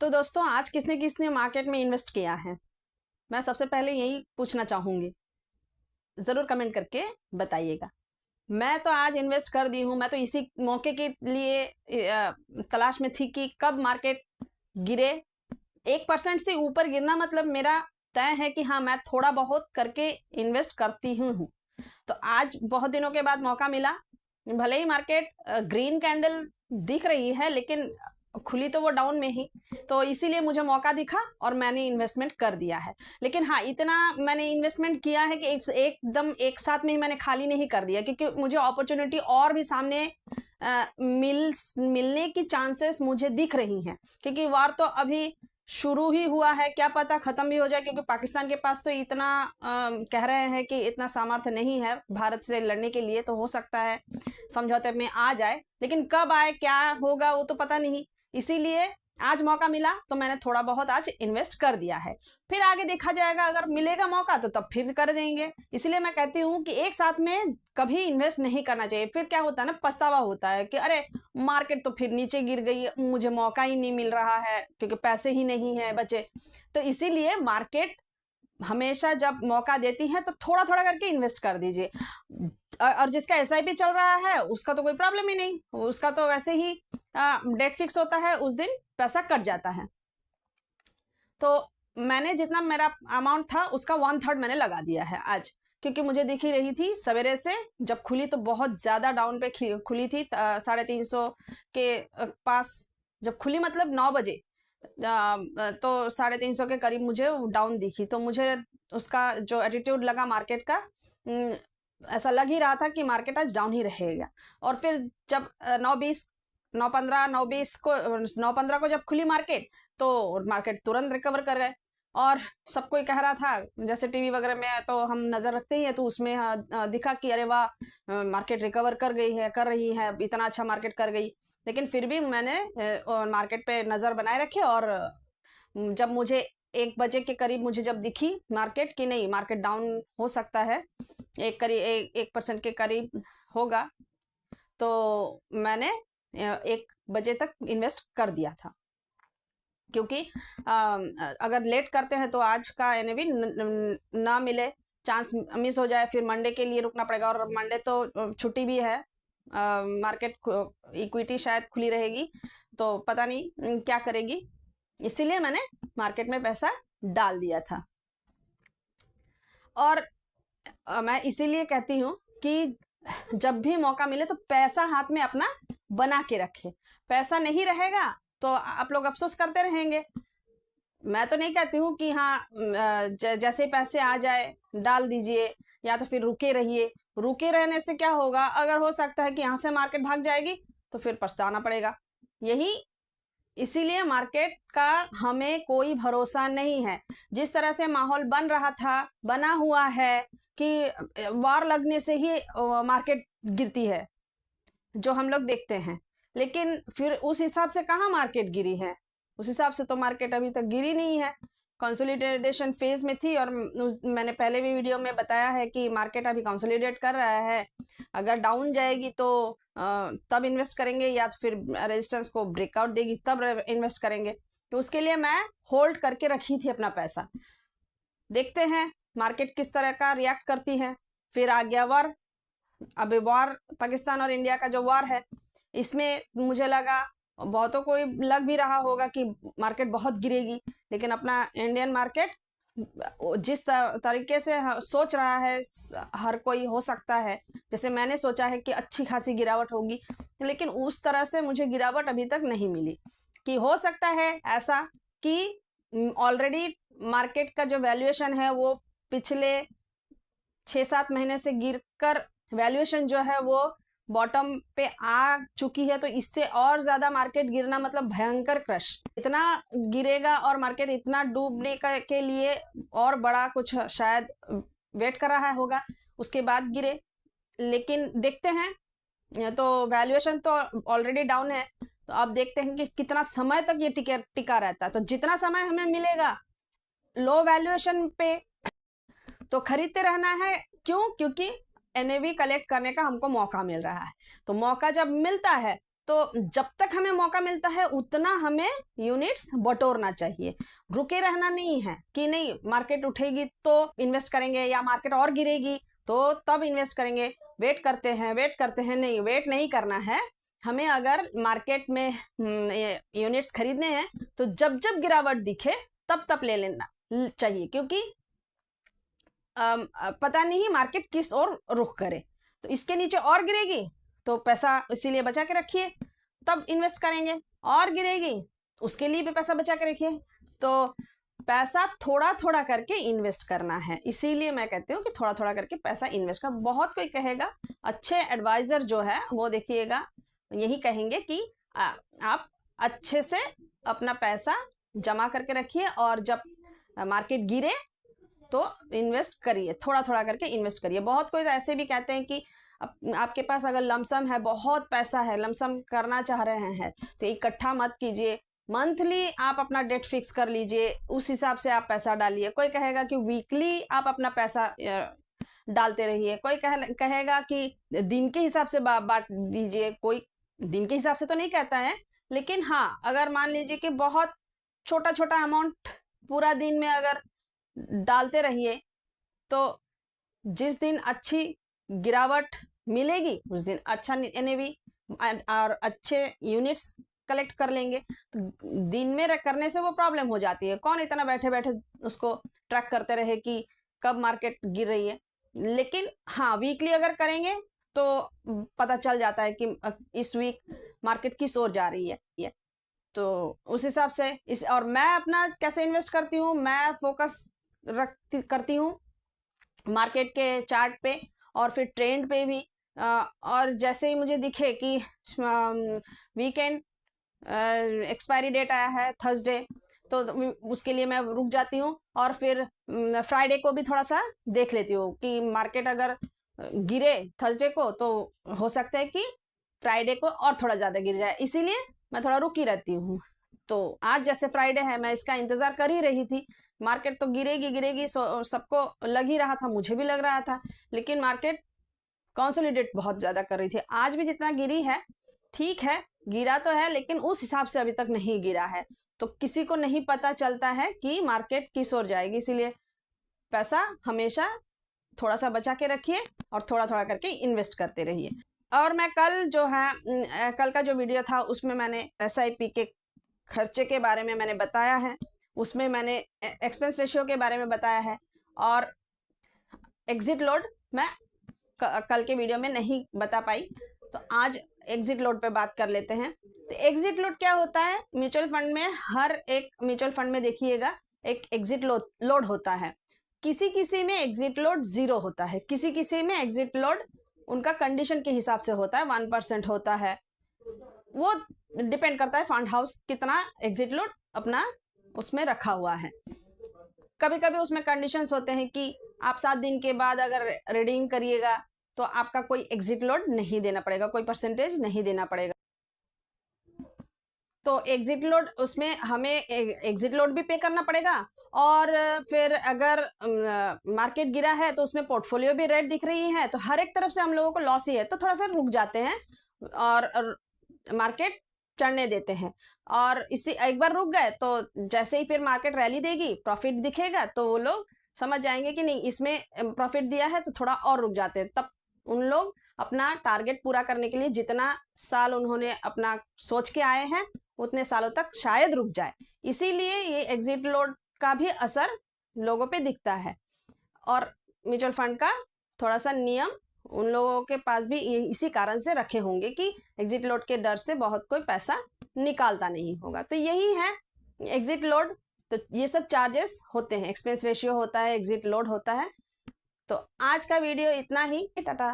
तो दोस्तों, आज किसने किसने मार्केट में इन्वेस्ट किया है? मैं सबसे पहले यही पूछना चाहूंगी। ज़रूर कमेंट करके बताइएगा। मैं तो आज इन्वेस्ट कर दी हूँ। मैं तो इसी मौके के लिए तलाश में थी कि कब मार्केट गिरे। 1% से ऊपर गिरना मतलब मेरा तय है कि हाँ, मैं थोड़ा बहुत करके इन्वेस्ट करती हूँ। तो आज बहुत दिनों के बाद मौका मिला। भले ही मार्केट ग्रीन कैंडल दिख रही है, लेकिन खुली तो वो डाउन में ही। तो इसीलिए मुझे मौका दिखा और मैंने इन्वेस्टमेंट कर दिया है। लेकिन हाँ, इतना मैंने इन्वेस्टमेंट किया है कि एकदम एक साथ में ही मैंने खाली नहीं कर दिया, क्योंकि मुझे अपॉर्चुनिटी और भी सामने मिलने की चांसेस मुझे दिख रही हैं। क्योंकि वार तो अभी शुरू ही हुआ है, क्या पता खत्म भी हो जाए, क्योंकि पाकिस्तान के पास तो इतना कह रहे हैं कि इतना सामर्थ्य नहीं है भारत से लड़ने के लिए। तो हो सकता है समझौते में आ जाए, लेकिन कब आए क्या होगा वो तो पता नहीं। इसीलिए आज मौका मिला तो मैंने थोड़ा बहुत आज इन्वेस्ट कर दिया है। फिर आगे देखा जाएगा, अगर मिलेगा मौका तो तब फिर कर देंगे। इसलिए मैं कहती हूँ कि एक साथ में कभी इन्वेस्ट नहीं करना चाहिए। फिर क्या होता है ना, पछतावा होता है कि अरे, मार्केट तो फिर नीचे गिर गई, मुझे मौका ही नहीं मिल रहा है क्योंकि पैसे ही नहीं है बचे। तो इसीलिए मार्केट हमेशा जब मौका देती है तो थोड़ा थोड़ा करके इन्वेस्ट कर दीजिए। और जिसका एसआईपी चल रहा है उसका तो कोई प्रॉब्लम ही नहीं, उसका तो वैसे ही डेट फिक्स होता है, उस दिन पैसा कट जाता है। तो मैंने जितना मेरा अमाउंट था उसका 1/3 मैंने लगा दिया है आज, क्योंकि मुझे दिख ही रही थी सवेरे से। जब खुली तो बहुत ज्यादा डाउन पे खुली थी, 350 के पास जब खुली, मतलब 9 बजे। तो 350 के करीब मुझे डाउन दिखी, तो मुझे उसका जो एटीट्यूड लगा मार्केट का, ऐसा लग ही रहा था कि मार्केट आज डाउन ही रहेगा। और फिर जब 9:20, 9:15, 9:20 को, 9:15 को जब खुली मार्केट, तो मार्केट तुरंत रिकवर कर गए। और सब कोई कह रहा था, जैसे टीवी वगैरह में तो हम नजर रखते ही है, तो उसमें दिखा कि अरे वाह, मार्केट रिकवर कर गई है, कर रही है, इतना अच्छा मार्केट कर गई। लेकिन फिर भी मैंने मार्केट पे नजर बनाए रखी। और जब मुझे 1 बजे के करीब मुझे जब दिखी मार्केट कि नहीं, मार्केट डाउन हो सकता है, 1% के करीब होगा, तो मैंने 1 बजे तक इन्वेस्ट कर दिया था। क्योंकि अगर लेट करते हैं तो आज का एनएवी ना मिले, चांस मिस हो जाए, फिर मंडे के लिए रुकना पड़ेगा। और मंडे तो छुट्टी भी है, मार्केट इक्विटी शायद खुली रहेगी, तो पता नहीं क्या करेगी। इसीलिए मैंने मार्केट में पैसा डाल दिया था। और मैं इसीलिए कहती हूँ कि जब भी मौका मिले तो पैसा हाथ में अपना बना के रखे। पैसा नहीं रहेगा तो आप लोग अफसोस करते रहेंगे। मैं तो नहीं कहती हूँ कि हाँ, जैसे पैसे आ जाए डाल दीजिए, या तो फिर रुके रहिए। रुके रहने से क्या होगा, अगर हो सकता है कि यहाँ से मार्केट भाग जाएगी तो फिर पछताना पड़ेगा। यही इसीलिए मार्केट का हमें कोई भरोसा नहीं है। जिस तरह से माहौल बन रहा था, बना हुआ है कि वार लगने से ही मार्केट गिरती है, जो हम लोग देखते हैं। लेकिन फिर उस हिसाब से कहाँ मार्केट गिरी है? उस हिसाब से तो मार्केट अभी तक गिरी नहीं है, कंसोलिडेशन फेज में थी। और मैंने पहले भी वीडियो में बताया है कि मार्केट अभी कंसोलिडेट कर रहा है। अगर डाउन जाएगी तो तब इन्वेस्ट करेंगे, या फिर रेजिस्टेंस को ब्रेकआउट देगी तब इन्वेस्ट करेंगे। तो उसके लिए मैं होल्ड करके रखी थी अपना पैसा। देखते हैं मार्केट किस तरह का रिएक्ट करती है। फिर आ गया वार। अब वार, पाकिस्तान और इंडिया का जो वार है, इसमें मुझे लगा, बहुतों को लग भी रहा होगा कि मार्केट बहुत गिरेगी। लेकिन अपना इंडियन मार्केट जिस तरीके से सोच रहा है, हर कोई हो सकता है, जैसे मैंने सोचा है कि अच्छी खासी गिरावट होगी, लेकिन उस तरह से मुझे गिरावट अभी तक नहीं मिली। कि हो सकता है ऐसा कि ऑलरेडी मार्केट का जो वैल्यूएशन है वो पिछले 6-7 महीने से गिरकर वैल्यूएशन जो है वो बॉटम पे आ चुकी है। तो इससे और ज्यादा मार्केट गिरना मतलब भयंकर क्रश, इतना गिरेगा और मार्केट इतना डूबने के लिए और बड़ा कुछ शायद वेट कर रहा होगा, उसके बाद गिरे। लेकिन देखते हैं। तो वैल्यूएशन तो ऑलरेडी डाउन है, तो अब देखते हैं कि कितना समय तक ये टिका रहता है। तो जितना समय हमें मिलेगा लो वैल्यूएशन पे तो खरीदते रहना है। क्यों? क्योंकि एनएवी कलेक्ट करने का हमको मौका मिल रहा है। तो मौका जब मिलता है तो जब तक हमें मौका मिलता है उतना हमें यूनिट्स बटोरना चाहिए, रुके रहना नहीं है कि नहीं मार्केट उठेगी तो इन्वेस्ट करेंगे या मार्केट और गिरेगी तो तब इन्वेस्ट करेंगे, वेट करते हैं, नहीं वेट नहीं करना है हमें। अगर मार्केट में यूनिट्स खरीदने हैं तो जब जब गिरावट दिखे तब ले लेना चाहिए, क्योंकि पता नहीं मार्केट किस ओर रुख करे, तो इसके नीचे और गिरेगी तो पैसा इसीलिए बचा के रखिए, तब इन्वेस्ट करेंगे, और गिरेगी उसके लिए भी पैसा बचा के रखिए। तो पैसा थोड़ा थोड़ा करके इन्वेस्ट करना है, इसीलिए मैं कहती हूँ कि थोड़ा थोड़ा करके पैसा इन्वेस्ट कर। बहुत कोई कहेगा, अच्छे एडवाइजर जो है वो देखिएगा यही कहेंगे कि आप अच्छे से अपना पैसा जमा करके रखिए और जब मार्केट गिरे तो इन्वेस्ट करिए, थोड़ा थोड़ा करके इन्वेस्ट करिए। बहुत कोई ऐसे भी कहते हैं कि आपके पास अगर लमसम है, बहुत पैसा है, लमसम करना चाह रहे हैं तो इकट्ठा मत कीजिए, मंथली आप अपना डेट फिक्स कर लीजिए, उस हिसाब से आप पैसा डालिए। कोई कहेगा कि वीकली आप अपना पैसा डालते रहिए, कोई कहेगा कि दिन के हिसाब से बांट दीजिए। कोई दिन के हिसाब से तो नहीं कहता है, लेकिन हाँ अगर मान लीजिए कि बहुत छोटा छोटा अमाउंट पूरा दिन में अगर डालते रहिए तो जिस दिन अच्छी गिरावट मिलेगी उस दिन अच्छा एनएवी और अच्छे यूनिट्स कलेक्ट कर लेंगे। तो दिन में करने से वो प्रॉब्लम हो जाती है, कौन इतना बैठे बैठे उसको ट्रैक करते रहे कि कब मार्केट गिर रही है। लेकिन हाँ वीकली अगर करेंगे तो पता चल जाता है कि इस वीक मार्केट किस ओर जा रही है, तो उस हिसाब से इस। और मैं अपना कैसे इन्वेस्ट करती हूँ, मैं फोकस करती हूँ मार्केट के चार्ट पे और फिर ट्रेंड पे भी। और जैसे ही मुझे दिखे कि वीकेंड एक्सपायरी डेट आया है थर्सडे, तो उसके लिए मैं रुक जाती हूँ और फिर फ्राइडे को भी थोड़ा सा देख लेती हूँ कि मार्केट अगर गिरे थर्सडे को तो हो सकता है कि फ्राइडे को और थोड़ा ज़्यादा गिर जाए, इसीलिए मैं थोड़ा रुकी रहती हूँ। तो आज जैसे फ्राइडे है, मैं इसका इंतज़ार कर ही रही थी, मार्केट तो गिरेगी सबको लग ही रहा था, मुझे भी लग रहा था, लेकिन मार्केट कंसोलिडेट बहुत ज़्यादा कर रही थी। आज भी जितना गिरी है ठीक है, गिरा तो है लेकिन उस हिसाब से अभी तक नहीं गिरा है, तो किसी को नहीं पता चलता है कि मार्केट किस ओर जाएगी। इसीलिए पैसा हमेशा थोड़ा सा बचा के रखिए और थोड़ा थोड़ा करके इन्वेस्ट करते रहिए। और मैं कल का जो वीडियो था उसमें मैंने SIP के खर्चे के बारे में मैंने बताया है, उसमें मैंने एक्सपेंस रेशियो के बारे में बताया है, और एग्जिट लोड मैं कल के वीडियो में नहीं बता पाई, तो आज एग्जिट लोड पे बात कर लेते हैं। तो एग्जिट लोड क्या होता है? म्यूचुअल फंड में, हर एक म्यूचुअल फंड में देखिएगा एक एग्जिट लोड होता है। किसी किसी में एग्जिट लोड 0 होता है, किसी किसी में एग्जिट लोड उनका कंडीशन के हिसाब से होता है, 1% होता है। वो डिपेंड करता है फंड हाउस कितना एग्जिट लोड अपना उसमें रखा हुआ है। कभी कभी उसमें कंडीशंस होते हैं कि आप 7 दिन के बाद अगर रीडिंग करिएगा तो आपका कोई एग्जिट लोड नहीं देना पड़ेगा, कोई परसेंटेज नहीं देना पड़ेगा। तो एग्जिट लोड, उसमें हमें एग्जिट लोड भी पे करना पड़ेगा, और फिर अगर मार्केट गिरा है तो उसमें पोर्टफोलियो भी रेड दिख रही है, तो हर एक तरफ से हम लोगों को लॉस ही है, तो थोड़ा सा रुक जाते हैं और मार्केट चढ़ने देते हैं। और इसी एक बार रुक गए तो जैसे ही फिर मार्केट रैली देगी, प्रॉफिट दिखेगा, तो वो लोग समझ जाएंगे कि नहीं इसमें प्रॉफिट दिया है, तो थोड़ा और रुक जाते हैं। तब उन लोग अपना टारगेट पूरा करने के लिए जितना साल उन्होंने अपना सोच के आए हैं उतने सालों तक शायद रुक जाए, इसीलिए ये एग्जिट लोड का भी असर लोगों पे दिखता है। और म्यूचुअल फंड का थोड़ा सा नियम उन लोगों के पास भी इसी कारण से रखे होंगे कि एग्जिट लोड के डर से बहुत कोई पैसा निकालता नहीं होगा। तो यही है एग्जिट लोड। तो ये सब चार्जेस होते हैं, एक्सपेंस रेशियो होता है, एग्जिट लोड होता है। तो आज का वीडियो इतना ही, टाटा।